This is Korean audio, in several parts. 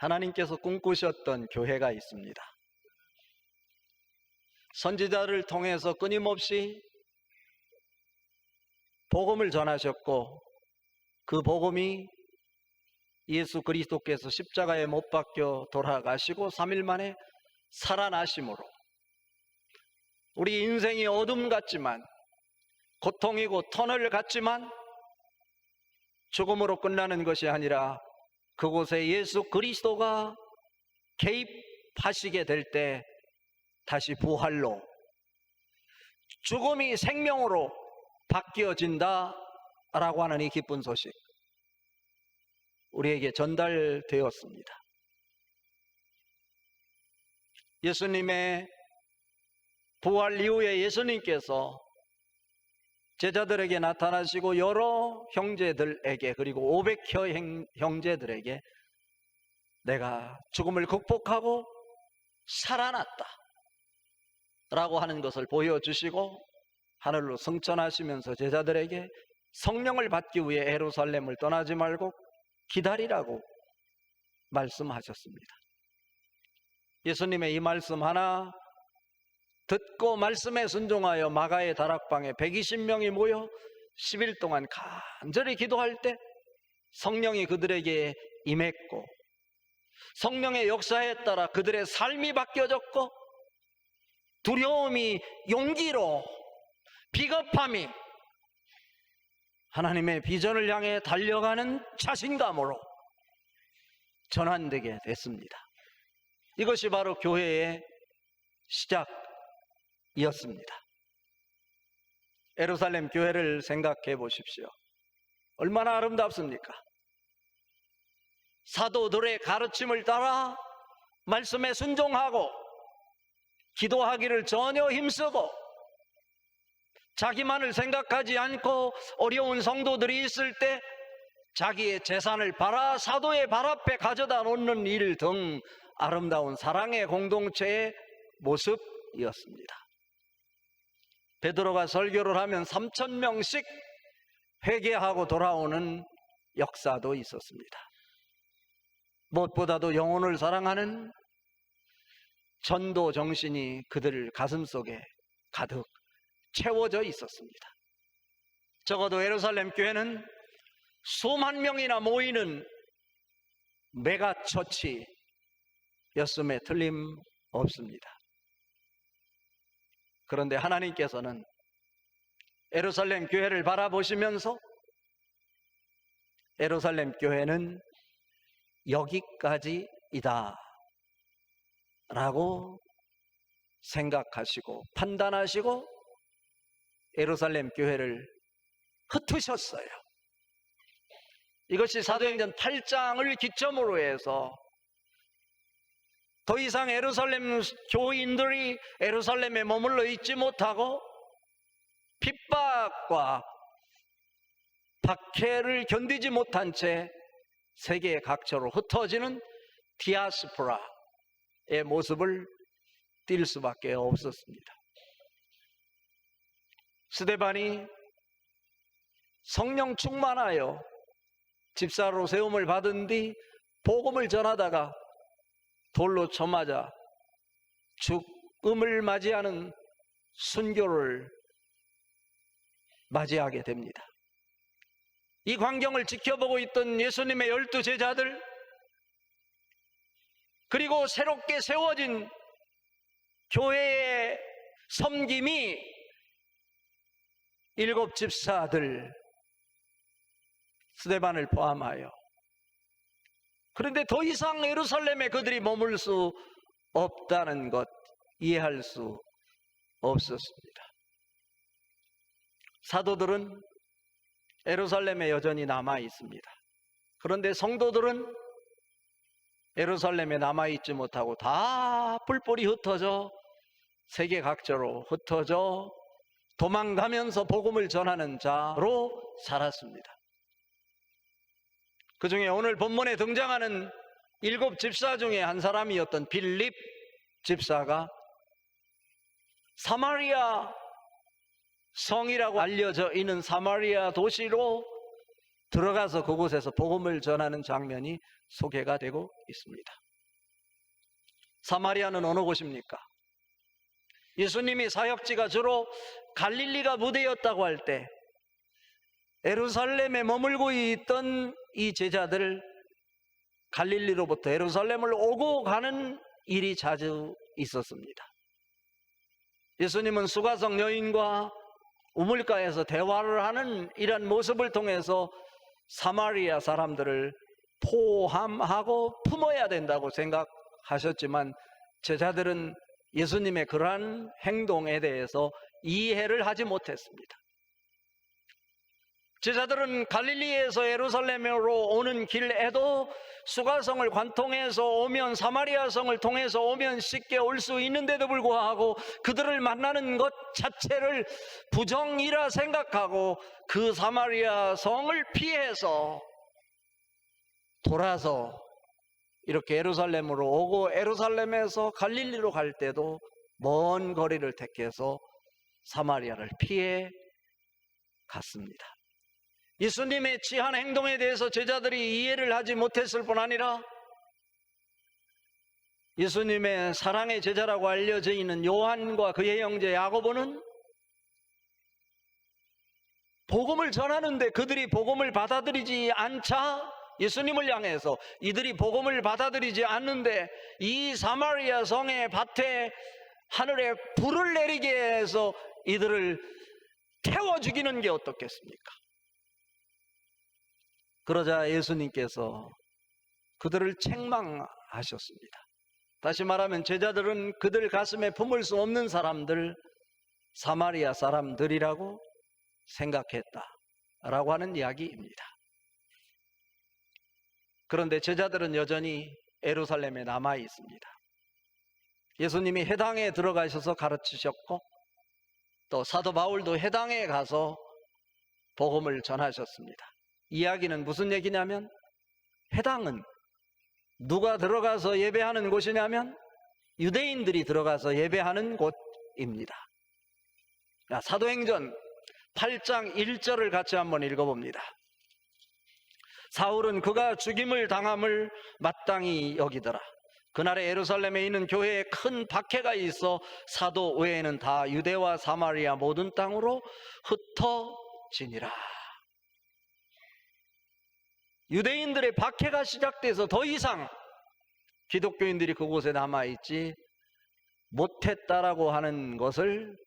하나님께서 꿈꾸셨던 교회가 있습니다. 선지자를 통해서 끊임없이 복음을 전하셨고, 그 복음이 예수 그리스도께서 십자가에 못 박혀 돌아가시고 3일 만에 살아나심으로 우리 인생이 어둠 같지만, 고통이고 터널 같지만 죽음으로 끝나는 것이 아니라 그곳에 예수 그리스도가 개입하시게 될 때 다시 부활로, 죽음이 생명으로 바뀌어진다라고 하는 이 기쁜 소식, 우리에게 전달되었습니다. 예수님의 부활 이후에 예수님께서 제자들에게 나타나시고 여러 형제들에게, 그리고 500여 형제들에게 내가 죽음을 극복하고 살아났다 라고 하는 것을 보여주시고, 하늘로 승천하시면서 제자들에게 성령을 받기 위해 예루살렘을 떠나지 말고 기다리라고 말씀하셨습니다. 예수님의 이 말씀 하나 듣고 말씀에 순종하여 마가의 다락방에 120명이 모여 10일 동안 간절히 기도할 때 성령이 그들에게 임했고, 성령의 역사에 따라 그들의 삶이 바뀌어졌고, 두려움이 용기로, 비겁함이 하나님의 비전을 향해 달려가는 자신감으로 전환되게 됐습니다. 이것이 바로 교회의 시작이었습니다. 예루살렘 교회를 생각해 보십시오. 얼마나 아름답습니까? 사도들의 가르침을 따라 말씀에 순종하고 기도하기를 전혀 힘쓰고, 자기만을 생각하지 않고 어려운 성도들이 있을 때 자기의 재산을 팔아 사도의 발 앞에 가져다 놓는 일 등 아름다운 사랑의 공동체의 모습이었습니다. 베드로가 설교를 하면 3,000명씩 회개하고 돌아오는 역사도 있었습니다. 무엇보다도 영혼을 사랑하는 전도 정신이 그들 가슴속에 가득 채워져 있었습니다. 적어도 예루살렘 교회는 수만 명이나 모이는 메가처치였음에 틀림없습니다. 그런데 하나님께서는 예루살렘 교회를 바라보시면서 예루살렘 교회는 여기까지이다 라고 생각하시고 판단하시고 예루살렘 교회를 흩으셨어요. 이것이 사도행전 8장을 기점으로 해서 더 이상 예루살렘 교인들이 예루살렘에 머물러 있지 못하고 핍박과 박해를 견디지 못한 채 세계 각처로 흩어지는 디아스포라의 모습을 띌 수밖에 없었습니다. 스데반이 성령 충만하여 집사로 세움을 받은 뒤 복음을 전하다가 돌로 쳐맞아 죽음을 맞이하는 순교를 맞이하게 됩니다. 이 광경을 지켜보고 있던 예수님의 12 제자들, 그리고 새롭게 세워진 교회의 섬김이 7 집사들, 스데반을 포함하여, 그런데 더 이상 예루살렘에 그들이 머물 수 없다는 것 이해할 수 없었습니다. 사도들은 예루살렘에 여전히 남아 있습니다. 그런데 성도들은 예루살렘에 남아있지 못하고 다 뿔뿔이 흩어져 세계 각처로 흩어져 도망가면서 복음을 전하는 자로 살았습니다. 그 중에 오늘 본문에 등장하는 7 집사 중에 한 사람이었던 빌립 집사가 사마리아 성이라고 알려져 있는 사마리아 도시로 들어가서 그곳에서 복음을 전하는 장면이 소개가 되고 있습니다. 사마리아는 어느 곳입니까? 예수님이 사역지가 주로 갈릴리가 무대였다고 할 때 예루살렘에 머물고 있던 이 제자들, 갈릴리로부터 예루살렘을 오고 가는 일이 자주 있었습니다. 예수님은 수가성 여인과 우물가에서 대화를 하는 이런 모습을 통해서 사마리아 사람들을 포함하고 품어야 된다고 생각하셨지만 제자들은 예수님의 그러한 행동에 대해서 이해를 하지 못했습니다. 제자들은 갈릴리에서 예루살렘으로 오는 길에도 수가성을 관통해서 오면, 사마리아 성을 통해서 오면 쉽게 올 수 있는데도 불구하고 그들을 만나는 것 자체를 부정이라 생각하고 그 사마리아 성을 피해서 돌아서 이렇게 예루살렘으로 오고 예루살렘에서 갈릴리로 갈 때도 먼 거리를 택해서 사마리아를 피해 갔습니다. 예수님의 취한 행동에 대해서 제자들이 이해를 하지 못했을 뿐 아니라 예수님의 사랑의 제자라고 알려져 있는 요한과 그의 형제 야고보는 복음을 전하는데 그들이 복음을 받아들이지 않자 예수님을 향해서 이들이 복음을 받아들이지 않는데 이 사마리아 성의 밭에 하늘에 불을 내리게 해서 이들을 태워 죽이는 게 어떻겠습니까? 그러자 예수님께서 그들을 책망하셨습니다. 다시 말하면 제자들은 그들 가슴에 품을 수 없는 사람들, 사마리아 사람들이라고 생각했다라고 하는 이야기입니다. 그런데 제자들은 여전히 예루살렘에 남아 있습니다. 예수님이 회당에 들어가셔서 가르치셨고 또 사도 바울도 회당에 가서 복음을 전하셨습니다. 이야기는 무슨 얘기냐면 회당은 누가 들어가서 예배하는 곳이냐면 유대인들이 들어가서 예배하는 곳입니다. 사도행전 8장 1절을 같이 한번 읽어봅니다. 사울은 그가 죽임을 당함을 마땅히 여기더라. 그날에 예루살렘에 있는 교회에 큰 박해가 있어 사도 외에는 다 유대와 사마리아 모든 땅으로 흩어지니라. 유대인들의 박해가 시작돼서 더 이상 기독교인들이 그곳에 남아있지 못했다라고 하는 것을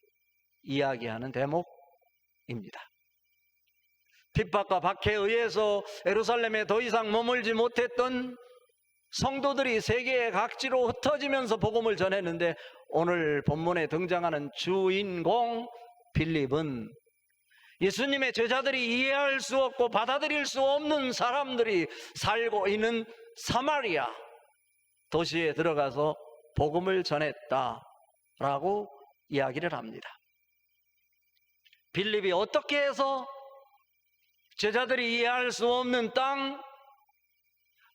이야기하는 대목입니다. 핍박과 박해에 의해서 예루살렘에 더 이상 머물지 못했던 성도들이 세계의 각지로 흩어지면서 복음을 전했는데 오늘 본문에 등장하는 주인공 빌립은 예수님의 제자들이 이해할 수 없고 받아들일 수 없는 사람들이 살고 있는 사마리아 도시에 들어가서 복음을 전했다라고 이야기를 합니다. 빌립이 어떻게 해서 제자들이 이해할 수 없는 땅,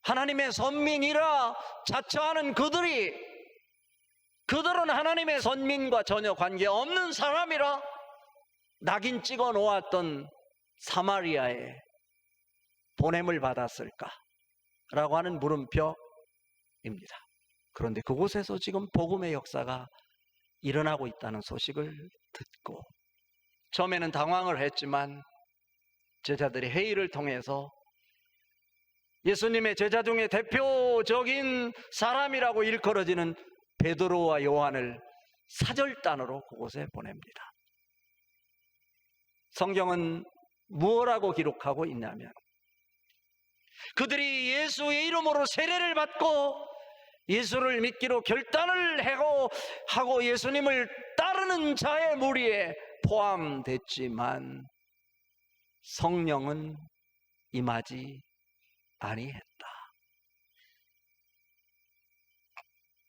하나님의 선민이라 자처하는 그들은 하나님의 선민과 전혀 관계없는 사람이라 낙인 찍어 놓았던 사마리아에 보냄을 받았을까? 라고 하는 물음표입니다. 그런데 그곳에서 지금 복음의 역사가 일어나고 있다는 소식을 듣고 처음에는 당황을 했지만 제자들이 회의를 통해서 예수님의 제자 중에 대표적인 사람이라고 일컬어지는 베드로와 요한을 사절단으로 그곳에 보냅니다. 성경은 무엇라고 기록하고 있냐면 그들이 예수의 이름으로 세례를 받고 예수를 믿기로 결단을 하고 예수님을 따르는 자의 무리에 포함됐지만 성령은 임하지 아니했다.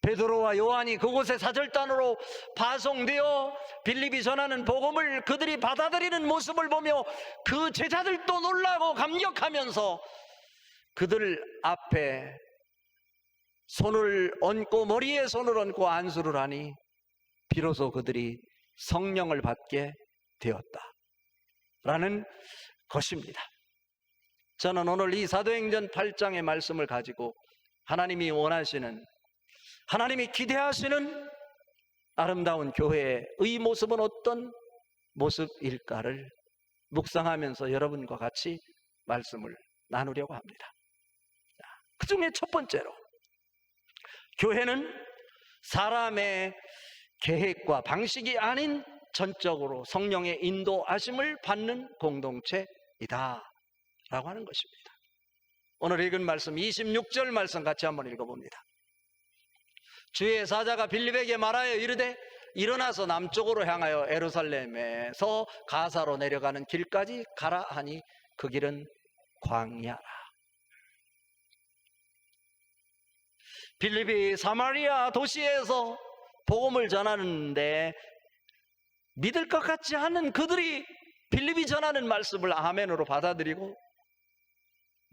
베드로와 요한이 그곳에 사절단으로 파송되어 빌립이 전하는 복음을 그들이 받아들이는 모습을 보며 그 제자들도 놀라고 감격하면서 그들 앞에 손을 얹고 머리에 손을 얹고 안수를 하니 비로소 그들이 성령을 받게 되었다라는 것입니다. 저는 오늘 이 사도행전 8장의 말씀을 가지고 하나님이 원하시는, 하나님이 기대하시는 아름다운 교회의 모습은 어떤 모습일까를 묵상하면서 여러분과 같이 말씀을 나누려고 합니다. 그 중에 첫 번째로, 교회는 사람의 계획과 방식이 아닌 전적으로 성령의 인도하심을 받는 공동체이다 라고 하는 것입니다. 오늘 읽은 말씀 26절 말씀 같이 한번 읽어봅니다. 주의 사자가 빌립에게 말하여 이르되 일어나서 남쪽으로 향하여 예루살렘에서 가사로 내려가는 길까지 가라 하니 그 길은 광야라. 빌립이 사마리아 도시에서 복음을 전하는데 믿을 것 같지 않은 그들이 빌립이 전하는 말씀을 아멘으로 받아들이고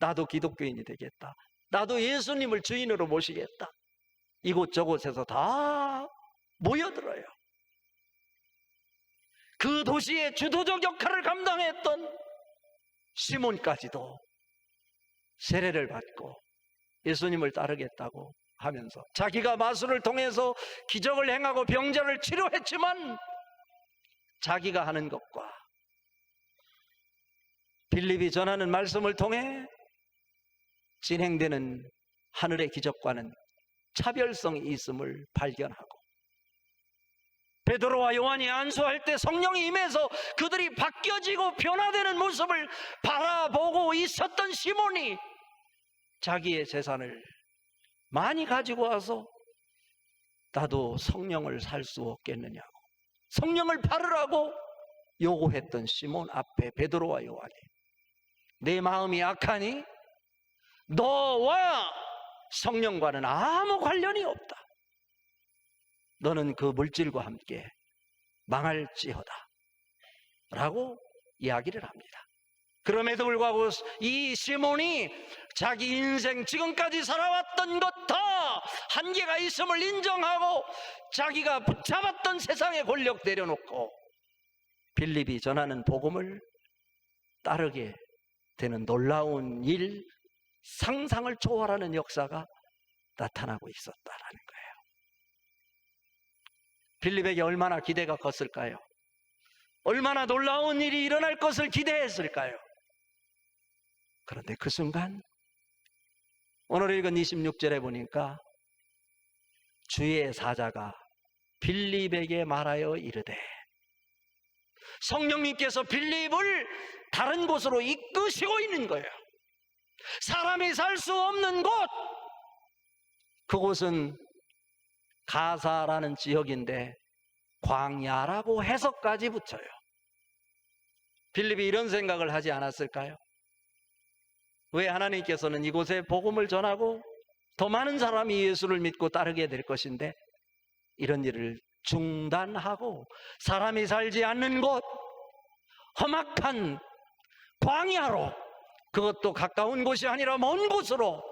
나도 기독교인이 되겠다, 나도 예수님을 주인으로 모시겠다, 이곳저곳에서 다 모여들어요. 그 도시의 주도적 역할을 감당했던 시몬까지도 세례를 받고 예수님을 따르겠다고 하면서 자기가 마술을 통해서 기적을 행하고 병자를 치료했지만 자기가 하는 것과 빌립이 전하는 말씀을 통해 진행되는 하늘의 기적과는 차별성이 있음을 발견하고, 베드로와 요한이 안수할 때 성령이 임해서 그들이 바뀌어지고 변화되는 모습을 바라보고 있었던 시몬이 자기의 재산을 많이 가지고 와서 나도 성령을 살 수 없겠느냐고 성령을 받으라고 요구했던 시몬 앞에 베드로와 요한이 내 마음이 악하니 너와 성령과는 아무 관련이 없다, 너는 그 물질과 함께 망할지어다 라고 이야기를 합니다. 그럼에도 불구하고 이 시몬이 자기 인생 지금까지 살아왔던 것 다 한계가 있음을 인정하고 자기가 붙잡았던 세상의 권력 내려놓고 빌립이 전하는 복음을 따르게 되는 놀라운 일, 상상을 초월하는 역사가 나타나고 있었다라는 거예요. 빌립에게 얼마나 기대가 컸을까요? 얼마나 놀라운 일이 일어날 것을 기대했을까요? 그런데 그 순간 오늘 읽은 26절에 보니까 주의 사자가 빌립에게 말하여 이르되, 성령님께서 빌립을 다른 곳으로 이끄시고 있는 거예요. 사람이 살 수 없는 곳, 그곳은 가사라는 지역인데 광야라고 해석까지 붙여요. 빌립이 이런 생각을 하지 않았을까요? 왜 하나님께서는 이곳에 복음을 전하고 더 많은 사람이 예수를 믿고 따르게 될 것인데 이런 일을 중단하고 사람이 살지 않는 곳, 험악한 광야로, 그것도 가까운 곳이 아니라 먼 곳으로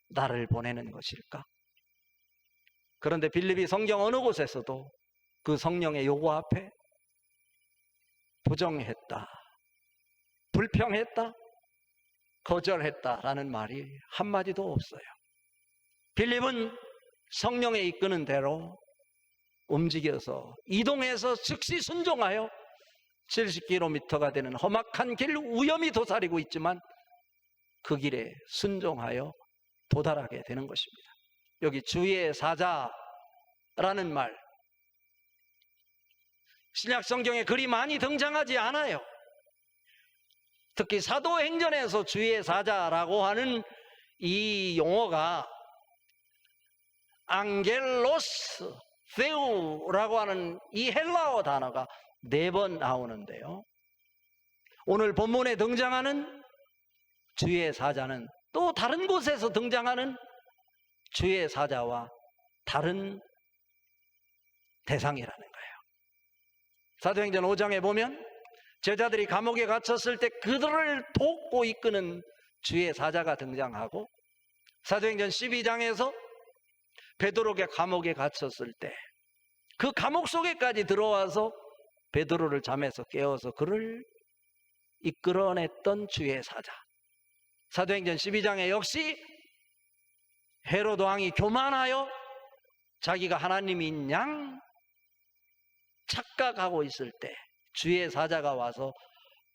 나를 보내는 것일까? 그런데 빌립이 성경 어느 곳에서도 그 성령의 요구 앞에 부정했다, 불평했다, 거절했다라는 말이 한마디도 없어요. 빌립은 성령의 이끄는 대로 움직여서 이동해서 즉시 순종하여 70km가 되는 험악한 길, 위험이 도사리고 있지만 그 길에 순종하여 도달하게 되는 것입니다. 여기 주의 사자라는 말, 신약 성경에 그리 많이 등장하지 않아요. 특히 사도행전에서 주의 사자라고 하는 이 용어가 앙겔로스 세우라고 하는 이 헬라어 단어가 4번 나오는데요, 오늘 본문에 등장하는 주의 사자는 또 다른 곳에서 등장하는 주의 사자와 다른 대상이라는 거예요. 사도행전 5장에 보면 제자들이 감옥에 갇혔을 때 그들을 돕고 이끄는 주의 사자가 등장하고, 사도행전 12장에서 베드로가 감옥에 갇혔을 때 그 감옥 속에까지 들어와서 베드로를 잠에서 깨워서 그를 이끌어냈던 주의 사자, 사도행전 12장에 역시 헤로드 왕이 교만하여 자기가 하나님인 양 착각하고 있을 때 주의 사자가 와서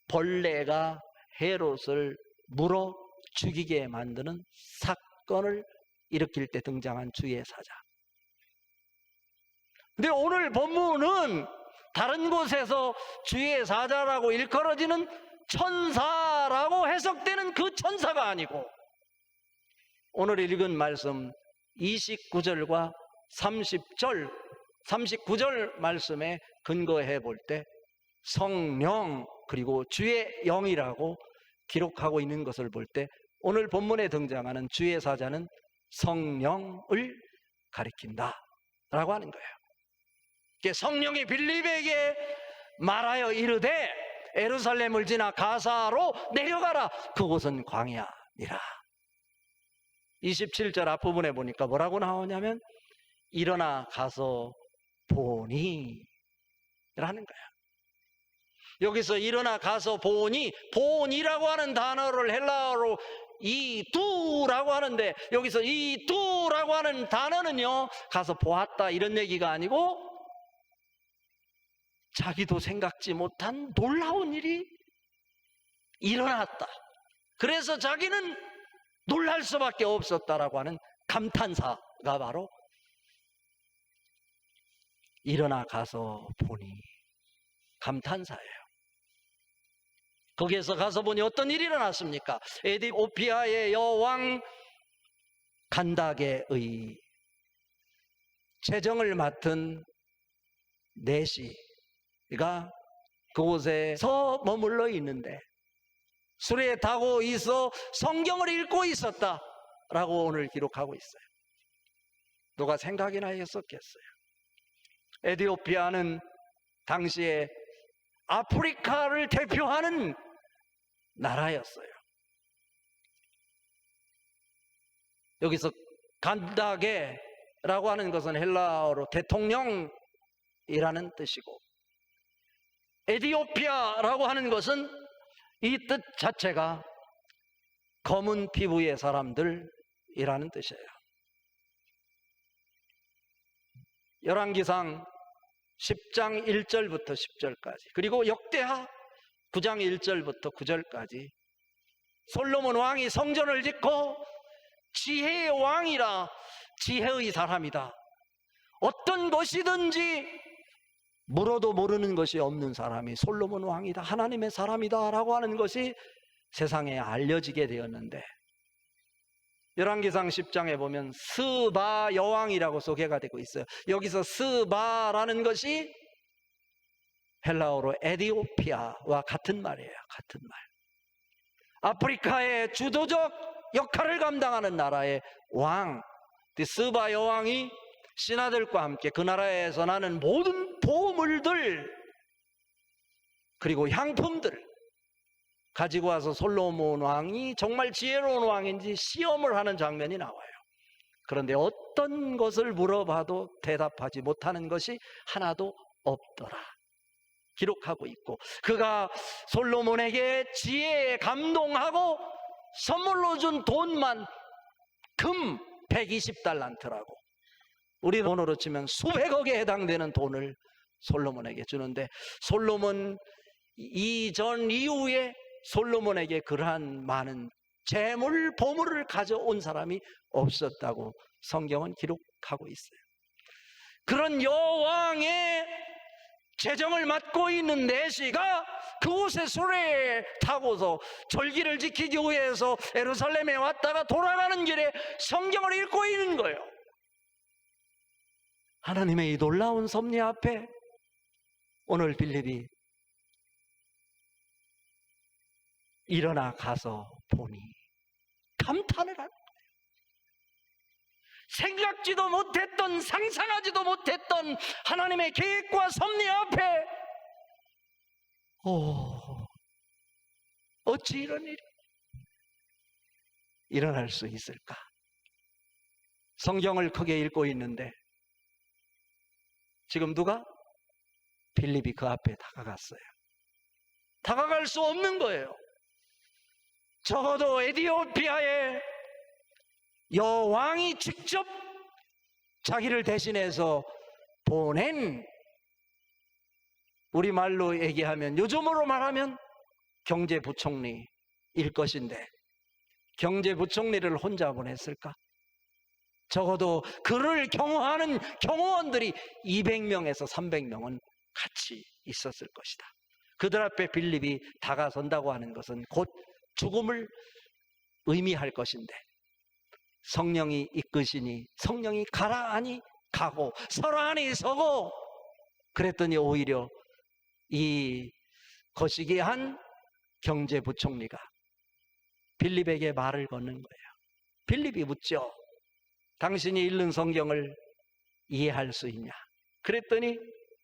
벌레가 헤롯을 물어 죽이게 만드는 사건을 일으킬 때 등장한 주의 사자. 근데 오늘 본문은 다른 곳에서 주의 사자라고 일컬어지는 천사라고 해석되는 그 천사가 아니고, 오늘 읽은 말씀 29절과 30절, 39절 말씀에 근거해 볼 때 성령 그리고 주의 영이라고 기록하고 있는 것을 볼 때 오늘 본문에 등장하는 주의 사자는 성령을 가리킨다 라고 하는 거예요. 성령이 빌립에게 말하여 이르되 예루살렘을 지나 가사로 내려가라. 그곳은 광야니라. 27절 앞부분에 보니까 뭐라고 나오냐면 일어나 가서 보니 라는 거야. 여기서 일어나 가서 보니, 본이라고 하는 단어를 헬라어로 이두라고 하는데, 여기서 이두라고 하는 단어는요, 가서 보았다 이런 얘기가 아니고 자기도 생각지 못한 놀라운 일이 일어났다. 그래서 자기는 놀랄 수밖에 없었다라고 하는 감탄사가 바로 일어나 가서 보니 감탄사예요. 거기에서 가서 보니 어떤 일이 일어났습니까? 에디오피아의 여왕 간닥의 재정을 맡은 내시가 그곳에서 머물러 있는데 술에 타고 있어 성경을 읽고 있었다라고 오늘 기록하고 있어요. 누가 생각이나 했었겠어요? 에디오피아는 당시에 아프리카를 대표하는 나라였어요. 여기서 간다게라고 하는 것은 헬라어로 대통령이라는 뜻이고, 에디오피아라고 하는 것은 이 뜻 자체가 검은 피부의 사람들이라는 뜻이에요. 열왕기상 10장 1절부터 10절까지, 그리고 역대하 9장 1절부터 9절까지 솔로몬 왕이 성전을 짓고 지혜의 왕이라, 지혜의 사람이다, 어떤 것이든지 물어도 모르는 것이 없는 사람이 솔로몬 왕이다, 하나님의 사람이다 라고 하는 것이 세상에 알려지게 되었는데, 열왕기상 10장에 보면 스바 여왕이라고 소개가 되고 있어요. 여기서 스바라는 것이 헬라어로 에디오피아와 같은 말이에요. 같은 말. 아프리카의 주도적 역할을 감당하는 나라의 왕, 스바 여왕이 신하들과 함께 그 나라에서 나는 모든 보물들 그리고 향품들 가지고 와서 솔로몬 왕이 정말 지혜로운 왕인지 시험을 하는 장면이 나와요. 그런데 어떤 것을 물어봐도 대답하지 못하는 것이 하나도 없더라 기록하고 있고, 그가 솔로몬에게 지혜에 감동하고 선물로 준 돈만 금 120달란트라고 우리 돈으로 치면 수백억에 해당되는 돈을 솔로몬에게 주는데, 솔로몬 이전 이후에 솔로몬에게 그러한 많은 재물 보물을 가져온 사람이 없었다고 성경은 기록하고 있어요. 그런 여왕의 재정을 맡고 있는 내시가 그곳에 수레에 타고서 절기를 지키기 위해서 예루살렘에 왔다가 돌아가는 길에 성경을 읽고 있는 거예요. 하나님의 이 놀라운 섭리 앞에 오늘 빌립이 일어나 가서 보니 감탄을 하는 거예요. 생각지도 못했던, 상상하지도 못했던 하나님의 계획과 섭리 앞에 어찌 이런 일이 일어날 수 있을까? 성경을 크게 읽고 있는데 지금 누가? 빌립이 그 앞에 다가갔어요. 다가갈 수 없는 거예요. 적어도 에티오피아의 여왕이 직접 자기를 대신해서 보낸, 우리말로 얘기하면, 요즘으로 말하면 경제부총리일 것인데 경제부총리를 혼자 보냈을까? 적어도 그를 경호하는 경호원들이 200명에서 300명은 같이 있었을 것이다. 그들 앞에 빌립이 다가선다고 하는 것은 곧 죽음을 의미할 것인데, 성령이 이끄시니 성령이 가라하니 가고 서라하니 서고, 그랬더니 오히려 이 거시기한 경제부총리가 빌립에게 말을 거는 거예요. 빌립이 묻죠. 당신이 읽는 성경을 이해할 수 있냐? 그랬더니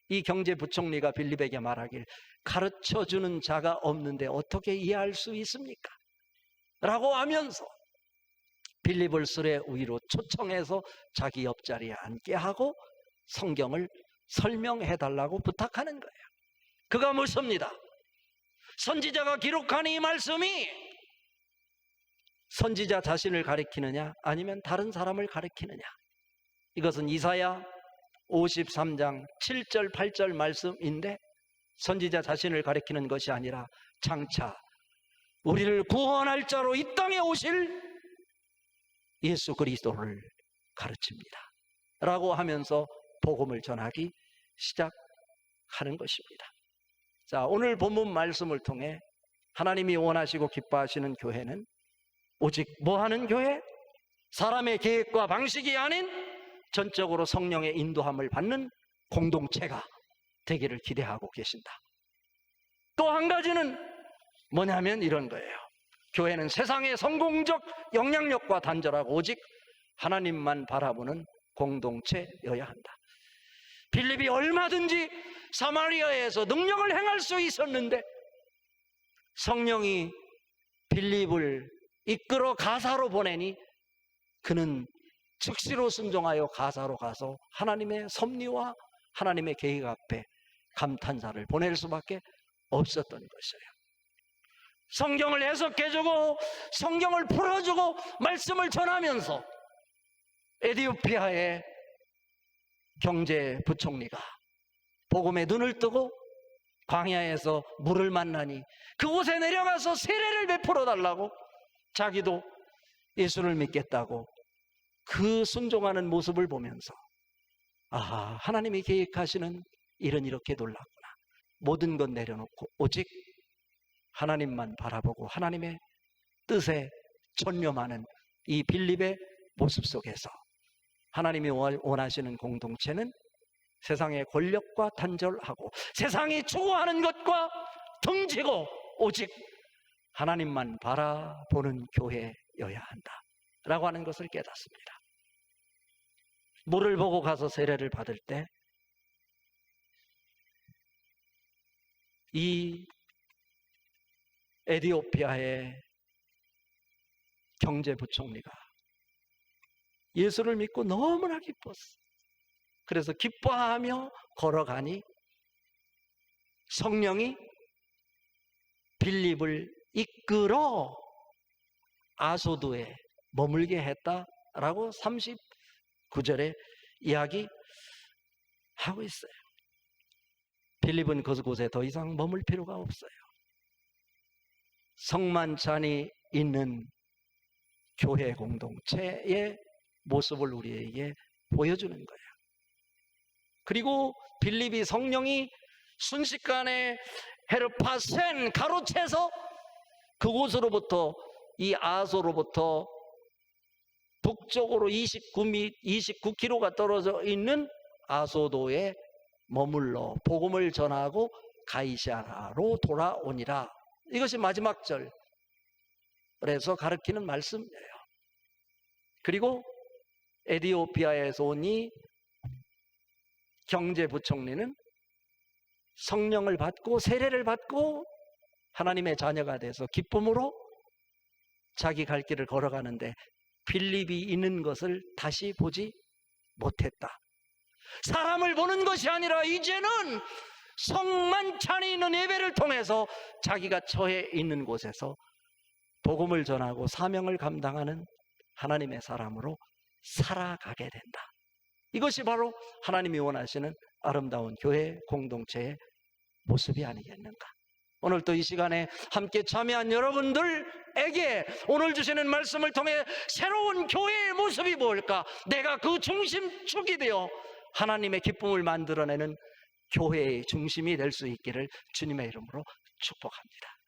이 경제부총리가 빌립에게 말하길, 가르쳐주는 자가 없는데 어떻게 이해할 수 있습니까? 라고 하면서 빌립을 수레 위로 초청해서 자기 옆자리에 앉게 하고 성경을 설명해 달라고 부탁하는 거예요. 그가 묻습니다. 선지자가 기록한 이 말씀이 선지자 자신을 가리키느냐 아니면 다른 사람을 가리키느냐? 이것은 이사야 53장 7절 8절 말씀인데, 선지자 자신을 가리키는 것이 아니라 장차 우리를 구원할 자로 이 땅에 오실 예수 그리스도를 가르칩니다 라고 하면서 복음을 전하기 시작하는 것입니다. 자, 오늘 본문 말씀을 통해 하나님이 원하시고 기뻐하시는 교회는 오직 뭐하는 교회? 사람의 계획과 방식이 아닌 전적으로 성령의 인도함을 받는 공동체가 되기를 기대하고 계신다. 또 한 가지는 뭐냐면 이런 거예요. 교회는 세상의 성공적 영향력과 단절하고 오직 하나님만 바라보는 공동체여야 한다. 빌립이 얼마든지 사마리아에서 능력을 행할 수 있었는데 성령이 빌립을 이끌어 가사로 보내니 그는 즉시로 순종하여 가사로 가서 하나님의 섭리와 하나님의 계획 앞에 감탄사를 보낼 수밖에 없었던 것이에요. 성경을 해석해주고 성경을 풀어주고 말씀을 전하면서 에티오피아의 경제부총리가 복음에 눈을 뜨고 광야에서 물을 만나니 그곳에 내려가서 세례를 베풀어 달라고, 자기도 예수를 믿겠다고 그 순종하는 모습을 보면서 아하, 하나님이 계획하시는 일은 이렇게 놀랍구나. 모든 것 내려놓고 오직 하나님만 바라보고 하나님의 뜻에 전념하는 이 빌립의 모습 속에서 하나님이 원하시는 공동체는 세상의 권력과 단절하고 세상이 추구하는 것과 등지고 오직 하나님만 바라보는 교회여야 한다 라고 하는 것을 깨닫습니다. 물을 보고 가서 세례를 받을 때 이 에티오피아의 경제부총리가 예수를 믿고 너무나 기뻤어. 그래서 기뻐하며 걸어가니 성령이 빌립을 이끌어 아소도에 머물게 했다라고 39절에 이야기하고 있어요. 빌립은 그곳에 더 이상 머물 필요가 없어요. 성만찬이 있는 교회 공동체의 모습을 우리에게 보여주는 거예요. 그리고 빌립이 성령이 순식간에 헤르파센 가로채서 그곳으로부터, 이 아소로부터 북쪽으로 29km가 떨어져 있는 아소도에 머물러 복음을 전하고 가이사라로 돌아오니라. 이것이 마지막 절에서 가르치는 말씀이에요. 그리고 에티오피아에서 온 이 경제부총리는 성령을 받고 세례를 받고 하나님의 자녀가 돼서 기쁨으로 자기 갈 길을 걸어가는데 빌립이 있는 것을 다시 보지 못했다. 사람을 보는 것이 아니라 이제는 성만찬이 있는 예배를 통해서 자기가 처해 있는 곳에서 복음을 전하고 사명을 감당하는 하나님의 사람으로 살아가게 된다. 이것이 바로 하나님이 원하시는 아름다운 교회 공동체의 모습이 아니겠는가. 오늘 또 이 시간에 함께 참여한 여러분들에게 오늘 주시는 말씀을 통해 새로운 교회의 모습이 뭘까? 내가 그 중심축이 되어 하나님의 기쁨을 만들어내는 교회의 중심이 될 수 있기를 주님의 이름으로 축복합니다.